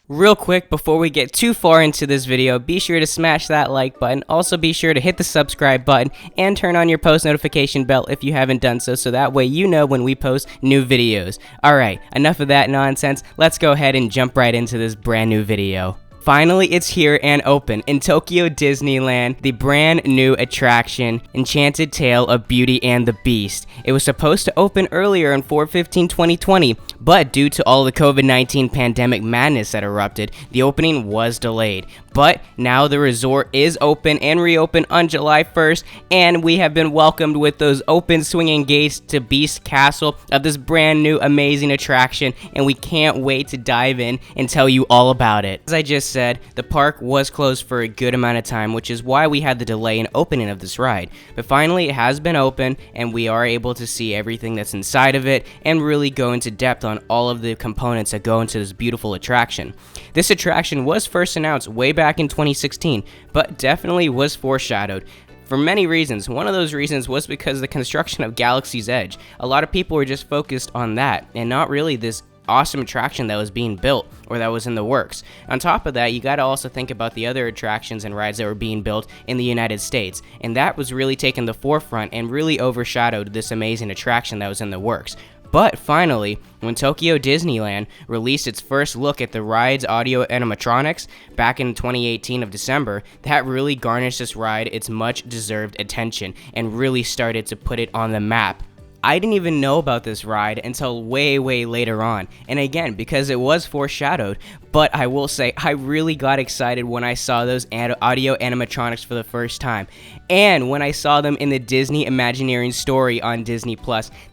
Real quick, before we get too far into this video, be sure to smash that like button. Also, be sure to hit the subscribe button and turn on your post notification bell if you haven't done so that way you know when we post new videos. Alright, enough of that nonsense. Let's go ahead and jump right into this brand new video. Finally, it's here and open in Tokyo Disneyland, the brand new attraction, Enchanted Tale of Beauty and the Beast. It was supposed to open earlier on 4/15/2020, but due to all the COVID-19 pandemic madness that erupted, the opening was delayed. But now the resort is open and reopened on July 1st, and we have been welcomed with those open swinging gates to Beast Castle of this brand new amazing attraction, and we can't wait to dive in and tell you all about it. As I just said, the park was closed for a good amount of time, which is why we had the delay in opening of this ride. But finally, it has been open, and we are able to see everything that's inside of it and really go into depth on all of the components that go into this beautiful attraction. This attraction was first announced way back in 2016, but definitely was foreshadowed for many reasons. One of those reasons was because the construction of Galaxy's Edge. A lot of people were just focused on that and not really this awesome attraction that was being built or that was in the works. On top of that, you gotta also think about the other attractions and rides that were being built in the United States, and that was really taking the forefront and really overshadowed this amazing attraction that was in the works. But finally, when Tokyo Disneyland released its first look at the ride's audio animatronics back in 2018 of December, that really garnished this ride its much deserved attention and really started to put it on the map. I didn't even know about this ride until way later on, and again, because it was foreshadowed, but I will say I really got excited when I saw those audio animatronics for the first time, and when I saw them in the Disney Imagineering story on Disney+,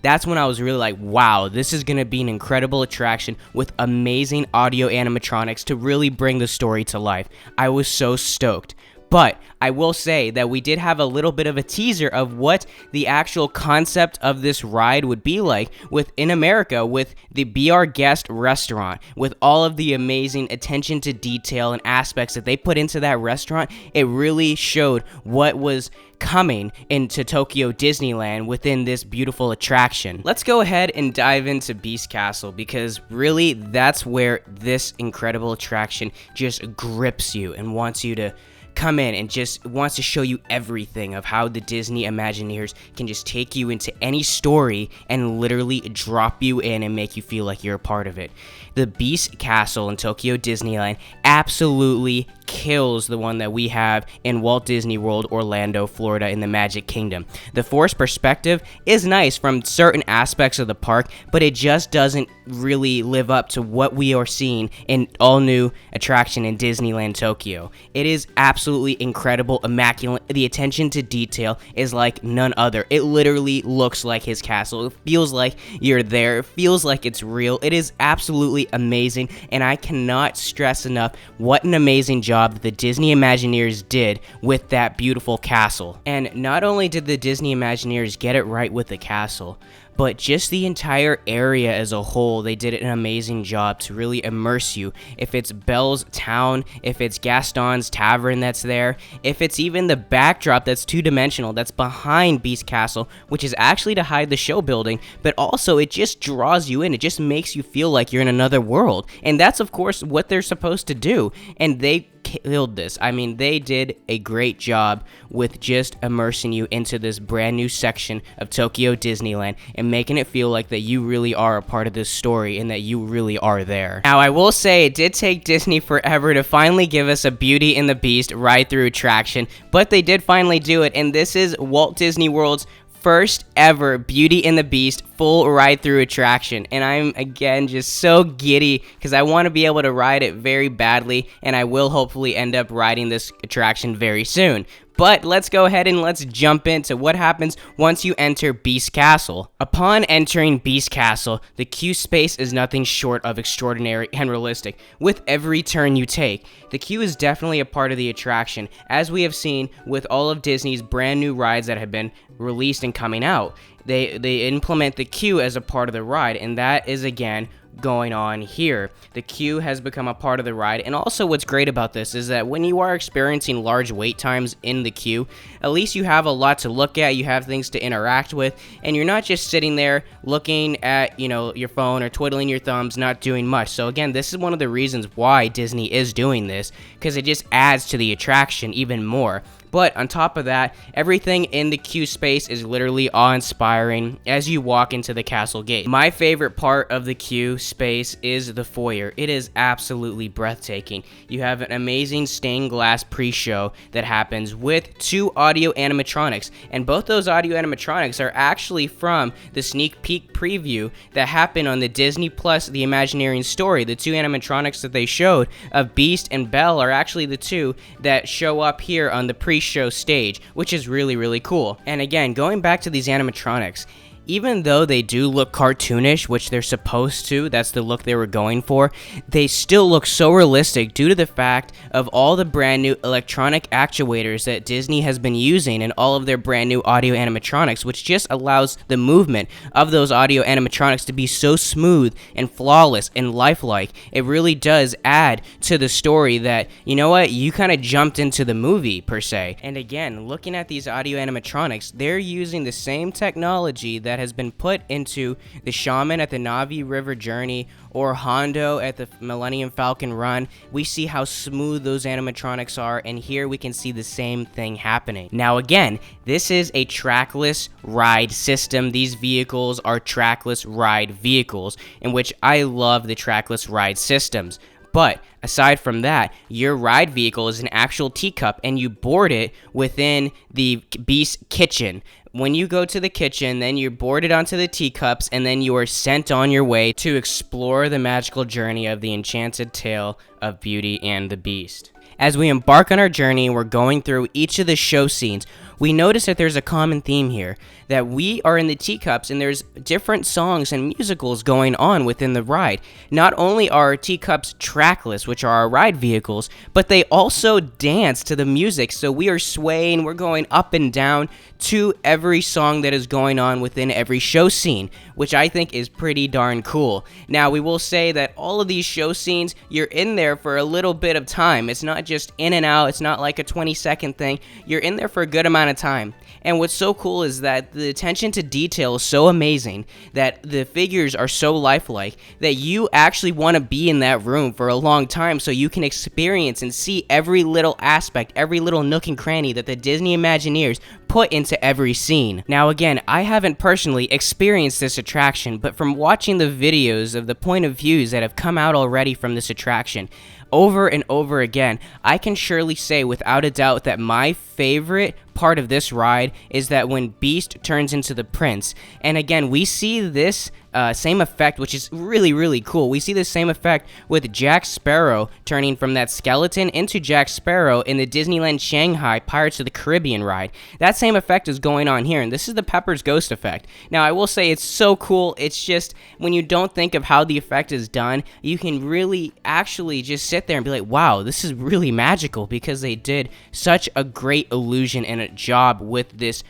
that's when I was really like, wow, this is going to be an incredible attraction with amazing audio animatronics to really bring the story to life. I was so stoked. But I will say that we did have a little bit of a teaser of what the actual concept of this ride would be like within America with the Be Our Guest restaurant. With all of the amazing attention to detail and aspects that they put into that restaurant, it really showed what was coming into Tokyo Disneyland within this beautiful attraction. Let's go ahead and dive into Beast Castle, because really that's where this incredible attraction just grips you and wants you to come in and just wants to show you everything of how the Disney Imagineers can just take you into any story and literally drop you in and make you feel like you're a part of it. The Beast Castle in Tokyo Disneyland absolutely kills the one that we have in Walt Disney World, Orlando, Florida in the Magic Kingdom. The forced perspective is nice from certain aspects of the park, but it just doesn't really live up to what we are seeing in all new attraction in Disneyland Tokyo. It is absolutely incredible, immaculate. The attention to detail is like none other. It literally looks like his castle. It feels like you're there. It feels like it's real. It is absolutely amazing, and I cannot stress enough what an amazing job that the Disney Imagineers did with that beautiful castle. And not only did the Disney Imagineers get it right with the castle, but just the entire area as a whole, they did an amazing job to really immerse you. If it's Belle's Town, if it's Gaston's Tavern that's there, if it's even the backdrop that's two-dimensional that's behind Beast Castle, which is actually to hide the show building, but also it just draws you in. It just makes you feel like you're in another world. And that's, of course, what they're supposed to do. And they killed this. I mean, they did a great job with just immersing you into this brand new section of Tokyo Disneyland and making it feel like that you really are a part of this story and that you really are there. Now, I will say it did take Disney forever to finally give us a Beauty and the Beast ride-through attraction, but they did finally do it, and this is Walt Disney World's first ever Beauty and the Beast full ride-through attraction, and I'm again just so giddy because I want to be able to ride it very badly, and I will hopefully end up riding this attraction very soon. But let's go ahead and let's jump into what happens once you enter Beast Castle. Upon entering Beast Castle, the queue space is nothing short of extraordinary and realistic with every turn you take. The queue is definitely a part of the attraction, as we have seen with all of Disney's brand new rides that have been released and coming out. They implement the queue as a part of the ride, and that is again going on here. The queue has become a part of the ride, and also what's great about this is that when you are experiencing large wait times in the queue, at least you have a lot to look at, you have things to interact with, and you're not just sitting there looking at, your phone or twiddling your thumbs, not doing much. So again, this is one of the reasons why Disney is doing this, because it just adds to the attraction even more. But on top of that, everything in the queue space is literally awe-inspiring as you walk into the castle gate. My favorite part of the queue space is the foyer. It is absolutely breathtaking. You have an amazing stained glass pre-show that happens with 2 audio animatronics, and both those audio animatronics are actually from the sneak peek preview that happened on the Disney Plus The Imagineering Story. The 2 animatronics that they showed of Beast and Belle are actually the 2 that show up here on the pre-show stage, which is really cool. And again, going back to these animatronics, even though they do look cartoonish, which they're supposed to, that's the look they were going for, they still look so realistic due to the fact of all the brand new electronic actuators that Disney has been using in all of their brand new audio animatronics, which just allows the movement of those audio animatronics to be so smooth and flawless and lifelike. It really does add to the story that, you kind of jumped into the movie per se. And again, looking at these audio animatronics, they're using the same technology that has been put into the Shaman at the Navi River Journey or Hondo at the Millennium Falcon Run. We see how smooth those animatronics are, and here we can see the same thing happening. Now again, this is a trackless ride system. These vehicles are trackless ride vehicles, in which I love the trackless ride systems. But aside from that, your ride vehicle is an actual teacup, and you board it within the Beast kitchen. When you go to the kitchen, then you're boarded onto the teacups, and then you are sent on your way to explore the magical journey of the enchanted tale of Beauty and the Beast. As we embark on our journey and we're going through each of the show scenes, we notice that there's a common theme here, that we are in the teacups and there's different songs and musicals going on within the ride. Not only are our teacups trackless, which are our ride vehicles, but they also dance to the music, so we are swaying, we're going up and down to every song that is going on within every show scene, which I think is pretty darn cool. Now, we will say that all of these show scenes, you're in there for a little bit of time. It's not just in and out, it's not like a 20-second thing. You're in there for a good amount of time. And what's so cool is that the attention to detail is so amazing, that the figures are so lifelike, that you actually want to be in that room for a long time so you can experience and see every little aspect, every little nook and cranny that the Disney Imagineers put into every scene. Now again, I haven't personally experienced this attraction, but from watching the videos of the point of views that have come out already from this attraction, over and over again, I can surely say without a doubt that my favorite part of this ride is that when Beast turns into the prince. And again, we see this same effect, which is really cool. We see the same effect with Jack Sparrow turning from that skeleton into Jack Sparrow in the Disneyland Shanghai Pirates of the Caribbean ride. That same effect is going on here, and this is the Pepper's Ghost effect. Now, I will say it's so cool. It's just, when you don't think of how the effect is done, you can really actually just sit there and be like, wow, this is really magical, because they did such a great illusion and a job with this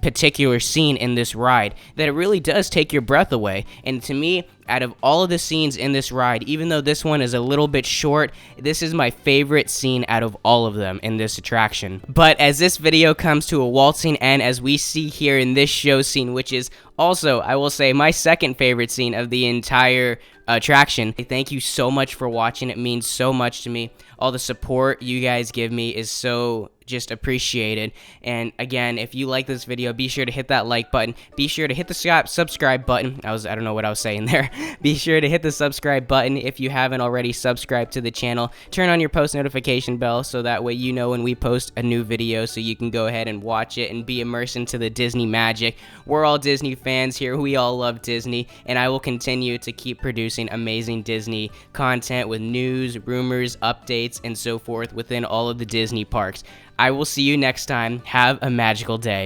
particular scene in this ride that it really does take your breath away. And to me, out of all of the scenes in this ride, even though this one is a little bit short, this is my favorite scene out of all of them in this attraction. But as this video comes to a waltzing end, as we see here in this show scene, which is also, I will say, my second favorite scene of the entire attraction. Thank you so much for watching. It means so much to me. All the support you guys give me is so just appreciated. And again, if you like this video, be sure to hit that like button. Be sure to hit the subscribe button. I don't know what I was saying there. Be sure to hit the subscribe button if you haven't already subscribed to the channel. Turn on your post notification bell so that way you know when we post a new video, so you can go ahead and watch it and be immersed into the Disney magic. We're all Disney fans here. We all love Disney, and I will continue to keep producing amazing Disney content with news, rumors, updates, and so forth within all of the Disney parks. I will see you next time. Have a magical day.